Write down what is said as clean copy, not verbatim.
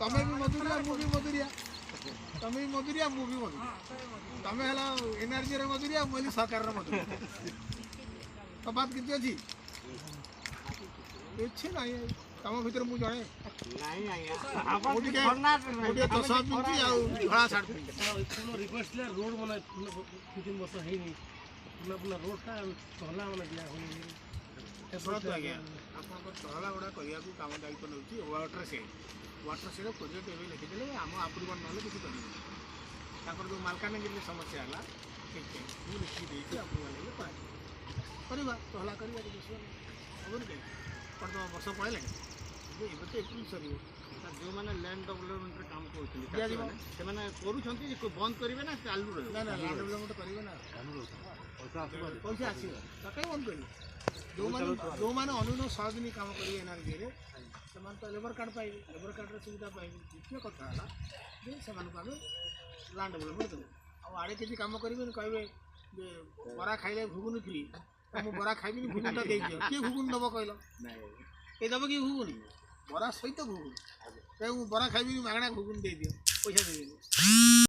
ତମେ ବି ମଧୁରିଆ ମୁଁ ବି ମଧୁରିଆ ତମେ ବି ମଧୁରିଆ ମୁଁ ବି ମଧୁରିଆ ତମେ ହେଲା ଏନର୍ଜିର ମଧୁରିଆ ମୁଁ ହେଲି ସରକାରର ମଧୁରିଆ ତଫାତ କିଛି ଅଛି କିଛି ନାହିଁ ତମ ଭିତରେ ମୁଁ ଜଣେ ମୁଁ ଟିକେ ଚଷମା ପିନ୍ଧି ଆଉ ଧଳା ସାର୍ଟ ପିନ୍ଧି ରିକ୍ୱେଷ୍ଟ ଥିଲା ରୋଡ ମାନେ 2-3 ବର୍ଷ ହେଇନି ପୁନା ରୋଡଟା ଚହଲା ମାନେ ଦିଆ ହଉନି ଶୁଣନ୍ତୁ ଆଜ୍ଞା ଆପଣଙ୍କ ଚହଲା ଗୁଡ଼ା କରିବାକୁ କାମ ଦାୟିତ୍ୱ ନେଉଛି ୱାଟର ସେଡ୍ ପ୍ରୋଜେକ୍ଟ ଏବେ ଲେଖିଦେଲେ ଆମ ଆପ୍ରୁଭାଲ୍ ନହେଲେ କିଛି କରିବେ ତାଙ୍କର ଯେଉଁ ମାଲକାନଗିରିରେ ସମସ୍ୟା ହେଲା ଠିକ୍ ମୁଁ ଲେଖିକି ଦେଇଛି ଆପ୍ରୁଭାଲ୍ ହେଲେ କରିବା ଚହଲା କରିବା ଟିକେ ହେବନି କାହିଁକି କ'ଣ ତୁମ ବର୍ଷ ପଳେଇଲାଣି ଏବେ ତ ଏପ୍ରିଲ ସରିବ ଯେଉଁମାନେ ଲ୍ୟାଣ୍ଡ ଡେଭଲପମେଣ୍ଟରେ କାମ କରୁଛନ୍ତି ସେମାନେ କରୁଛନ୍ତି ବନ୍ଦ କରିବେ ନା ଚାଲୁ ରହିବ ନା ଲ୍ୟାଣ୍ଡ ଡେଭଲପମେଣ୍ଟ କରିବେ ନା ପଇସା ଆସିବ ତାକେ ବନ୍ଦ କରିବେ ଯେଉଁମାନେ ଅନ୍ୟୁନ 100 ଦିନ କାମ କରିବେ ଏନର୍ଜିରେ ସେମାନେ ତ ଲେବର କାର୍ଡ଼ ପାଇବେ ଲେବର କାର୍ଡ଼ର ସୁବିଧା ପାଇବେ ଦ୍ୱିତୀୟ କଥା ହେଲା ଯେ ସେମାନଙ୍କୁ ଆମେ ଲ୍ୟାଣ୍ଡ ଡେଭଲପମେଣ୍ଟ ଦେବୁ ଆଉ ଆଡ଼େ କିଛି କାମ କରିବେନି କହିବେ ଯେ ବରା ଖାଇଲେ ଘୁଗୁନି ଫ୍ରି ମୁଁ ବରା ଖାଇବିନି ଘୁଗୁନିଟା ଦେଇଦିଅ କିଏ ଘୁଗୁନି ଦେବ କହିଲ ଏ ଦେବ କି ଘୁଗୁନି ବରା ସହିତ ଘୁଗୁନି ମୁଁ ବରା ଖାଇବିନି ମାଗଣା ଘୁଗୁନି ଦେଇଦିଅ ପଇସା ଦେବିନି